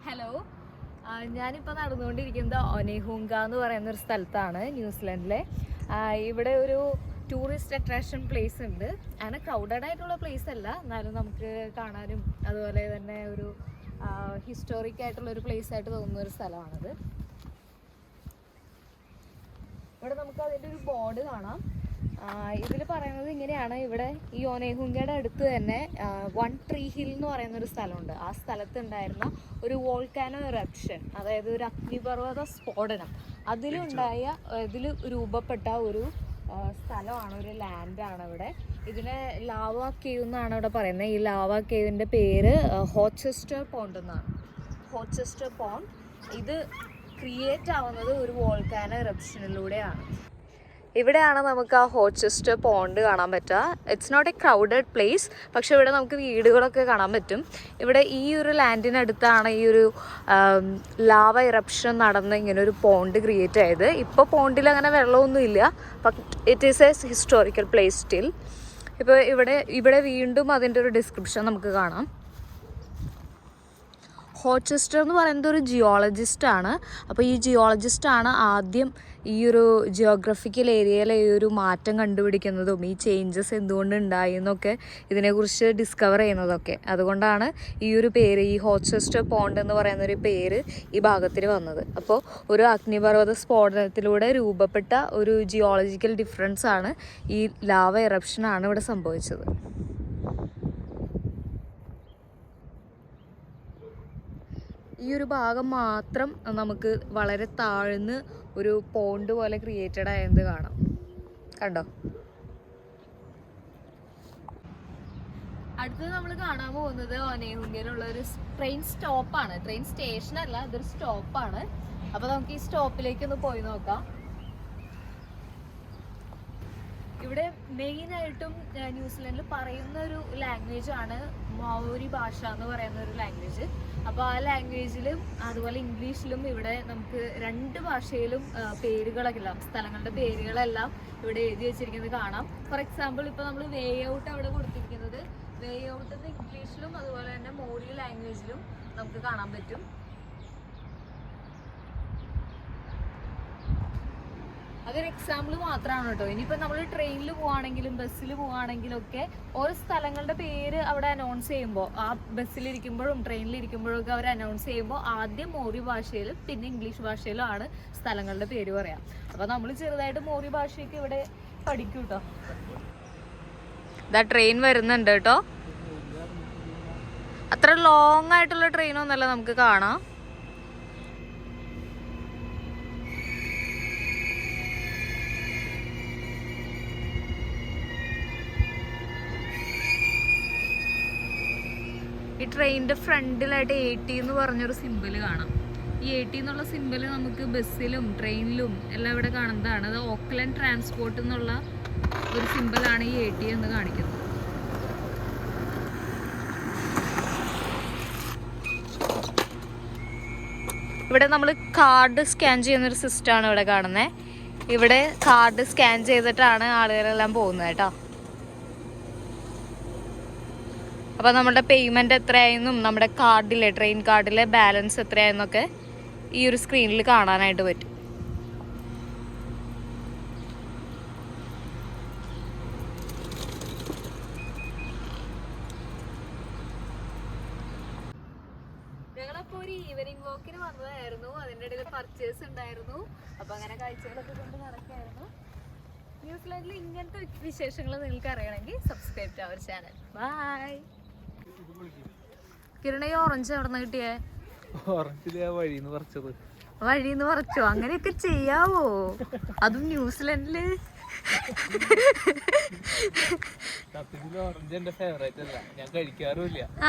Hello, ഞാനിപ്പോൾ നടന്നുകൊണ്ടിരിക്കുന്നത് ഒനേഹുങ്ക എന്ന് പറയുന്ന ഒരു സ്ഥലത്താണ് ന്യൂസിലൻഡിലെ. ഇവിടെ ഒരു ടൂറിസ്റ്റ് അട്രാക്ഷൻ പ്ലേസ് ഉണ്ട്. അങ്ങനെ ക്രൗഡഡ് ആയിട്ടുള്ള പ്ലേസ് അല്ല, എന്നാലും നമുക്ക് കാണാനും അതുപോലെ തന്നെ ഒരു ഹിസ്റ്റോറിക് ആയിട്ടുള്ള ഒരു പ്ലേസ് ആയിട്ട് തോന്നുന്ന ഒരു സ്ഥലമാണത്. ഇവിടെ നമുക്ക് അതിൻ്റെ ഒരു ബോർഡ് കാണാം. ഇതിൽ പറയുന്നത് ഇങ്ങനെയാണ്. ഇവിടെ ഈ ഒനേഹുങ്കയുടെ അടുത്ത് തന്നെ വൺ ട്രീ ഹിൽ എന്ന് പറയുന്ന ഒരു സ്ഥലമുണ്ട്. ആ സ്ഥലത്ത് ഉണ്ടായിരുന്ന ഒരു വോൾക്കാനോ ഇറപ്ഷൻ, അതായത് ഒരു അഗ്നിപർവ്വത സ്ഫോടനം, ഇതിൽ രൂപപ്പെട്ട ഒരു സ്ഥലമാണ്, ഒരു ലാൻഡാണ് ഇവിടെ. ഇതിനെ ലാവ കേവ് എന്നാണ് ഇവിടെ പറയുന്നത്. ഈ ലാവ കേവിൻ്റെ പേര് ഹോച്ചെസ്റ്റർ പോണ്ട് എന്നാണ്. ഹോച്ചെസ്റ്റർ പോണ്ട് ഇത് ക്രിയേറ്റ് ആവുന്നത് ഒരു വോൾക്കാനോ ഇറപ്ഷനിലൂടെയാണ്. ഇവിടെയാണ് നമുക്ക് ആ ഹോച്ചെസ്റ്റർ പോണ്ട് കാണാൻ പറ്റുക. It's not a crowded place, പക്ഷെ ഇവിടെ നമുക്ക് വീടുകളൊക്കെ കാണാൻ പറ്റും. ഇവിടെ ഈ ഒരു ലാൻഡിനടുത്താണ് ഈ ഒരു ലാവ ഇറപ്ഷൻ നടന്ന് ഇങ്ങനെ ഒരു പോണ്ട് ക്രിയേറ്റ് ആയത്. ഇപ്പോൾ പോണ്ടിൽ അങ്ങനെ വെള്ളമൊന്നുമില്ല, but it is a historical place still. ഇപ്പോൾ ഇവിടെ വീണ്ടും അതിൻ്റെ ഒരു ഡിസ്ക്രിപ്ഷൻ നമുക്ക് കാണാം. ഹോച്ചെസ്റ്റർ എന്ന് പറയുന്നത് ഒരു ജിയോളജിസ്റ്റാണ്. അപ്പോൾ ഈ ജിയോളജിസ്റ്റാണ് ആദ്യം ഈ ഒരു ജിയോഗ്രഫിക്കൽ ഏരിയയിലെ ഈ ഒരു മാറ്റം കണ്ടുപിടിക്കുന്നതും ഈ ചേഞ്ചസ് എന്തുകൊണ്ട് ഉണ്ടായി എന്നൊക്കെ ഇതിനെക്കുറിച്ച് ഡിസ്കവർ ചെയ്യുന്നതൊക്കെ. അതുകൊണ്ടാണ് ഈ ഒരു പേര്, ഈ ഹോച്ചെസ്റ്റർ പോണ്ട് എന്ന് പറയുന്നൊരു പേര് ഈ ഭാഗത്തിൽ വന്നത്. അപ്പോൾ ഒരു അഗ്നിപർവ്വത സ്ഫോടനത്തിലൂടെ രൂപപ്പെട്ട ഒരു ജിയോളജിക്കൽ ഡിഫറൻസ് ആണ്, ഈ ലാവ ഇറപ്ഷനാണ് ഇവിടെ സംഭവിച്ചത്. ഈ ഒരു ഭാഗം മാത്രം നമുക്ക് വളരെ താഴ്ന്ന് ഒരു പോണ്ട് പോലെ ക്രിയേറ്റഡ് ആയത് കാണാം. കണ്ടോ? അടുത്തത് നമ്മൾ കാണാൻ പോകുന്നത് ഒനേഹുങ്കയിലുള്ള ഒരു ട്രെയിൻ സ്റ്റോപ്പാണ്. ട്രെയിൻ സ്റ്റേഷൻ അല്ല, ഇതൊരു സ്റ്റോപ്പാണ്. അപ്പോൾ നമുക്ക് ഈ സ്റ്റോപ്പിലേക്ക് ഒന്ന് പോയി നോക്കാം. ഇവിടെ മെയിനായിട്ടും ന്യൂസിലൻഡിൽ പറയുന്ന ഒരു ലാംഗ്വേജ് ആണ് മൗരി ഭാഷ എന്ന് പറയുന്ന ഒരു ലാംഗ്വേജ്. അപ്പോൾ ആ ലാംഗ്വേജിലും അതുപോലെ ഇംഗ്ലീഷിലും ഇവിടെ നമുക്ക് രണ്ട് ഭാഷയിലും പേരുകളെല്ലാം, സ്ഥലങ്ങളുടെ പേരുകളെല്ലാം ഇവിടെ എഴുതി വെച്ചിരിക്കുന്നത് കാണാം. ഫോർ എക്സാമ്പിൾ, ഇപ്പോൾ നമ്മൾ വേ ഔട്ട് അവിടെ കൊടുത്തിരിക്കുന്നത് വേ ഔട്ട് എന്ന് ഇംഗ്ലീഷിലും അതുപോലെ തന്നെ മോറി ലാംഗ്വേജിലും നമുക്ക് കാണാൻ പറ്റും. അതൊരു എക്സാമ്പിൾ മാത്രമാണ് കേട്ടോ. ഇനിയിപ്പോൾ നമ്മൾ ട്രെയിനിൽ പോവുകയാണെങ്കിലും ബസ്സിൽ പോവുകയാണെങ്കിലും ഒക്കെ ഓരോ സ്ഥലങ്ങളുടെ പേര് അവിടെ അനൗൺസ് ചെയ്യുമ്പോൾ, ആ ബസ്സിലിരിക്കുമ്പോഴും ട്രെയിനിലിരിക്കുമ്പോഴും ഒക്കെ അവർ അനൗൺസ് ചെയ്യുമ്പോൾ ആദ്യം മോറി ഭാഷയിലും പിന്നെ ഇംഗ്ലീഷ് ഭാഷയിലും ആണ് സ്ഥലങ്ങളുടെ പേര് പറയാം. അപ്പോൾ നമ്മൾ ചെറുതായിട്ട് മോറി ഭാഷയൊക്കെ ഇവിടെ പഠിക്കും കേട്ടോ. ഇതാ ട്രെയിൻ വരുന്നുണ്ട് കേട്ടോ. അത്ര ലോങ് ആയിട്ടുള്ള ട്രെയിനൊന്നല്ല, നമുക്ക് കാണാം. ഈ ട്രെയിനിൻ്റെ ഫ്രണ്ടിലായിട്ട് 80 എന്ന് പറഞ്ഞൊരു സിമ്പിൾ കാണാം. ഈ 80 എന്നുള്ള സിമ്പിൾ നമുക്ക് ബസ്സിലും ട്രെയിനിലും എല്ലാം ഇവിടെ കാണുന്നതാണ്. അത് ഓക്ലൻഡ് ട്രാൻസ്പോർട്ട് എന്നുള്ള ഒരു സിമ്പിളാണ് ഈ 80 എന്ന് കാണിക്കുന്നത്. ഇവിടെ നമ്മൾ കാർഡ് സ്കാൻ ചെയ്യുന്നൊരു സിസ്റ്റമാണ് ഇവിടെ കാണുന്നത്. ഇവിടെ കാർഡ് സ്കാൻ ചെയ്തിട്ടാണ് ആളുകളെല്ലാം പോകുന്നത് കേട്ടോ. അപ്പോൾ നമ്മുടെ പേയ്മെൻറ്റ് എത്രയായെന്നും നമ്മുടെ കാർഡിലെ, ട്രെയിൻ കാർഡിലെ ബാലൻസ് എത്രയായെന്നൊക്കെ ഈ ഒരു സ്ക്രീനിൽ കാണാനായിട്ട് പറ്റും. ഞങ്ങളപ്പോൾ ഒരു ഈവനിങ് വാക്കിന് വന്നതായിരുന്നു. അതിൻ്റെ ഇടയിൽ പർച്ചേസ് ഉണ്ടായിരുന്നു. അപ്പോൾ അങ്ങനെ കാഴ്ചകളൊക്കെ കൊണ്ട് നടക്കുകയായിരുന്നു. ന്യൂസിലാൻഡിൽ ഇങ്ങനത്തെ വിശേഷങ്ങൾ നിങ്ങൾക്ക് അറിയണമെങ്കിൽ subscribe to our channel. Bye. കിരണ, ഈ ഓറഞ്ച് എവിടെ നിന്ന് കിട്ടിയേ? വഴിന്ന് പറിച്ചോ? അങ്ങനെയൊക്കെ ചെയ്യാവോ? അതും ന്യൂസിലൻഡില്?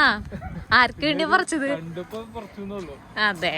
ആ, ആർക്ക് വേണ്ടി പറിച്ചത്? അതെ.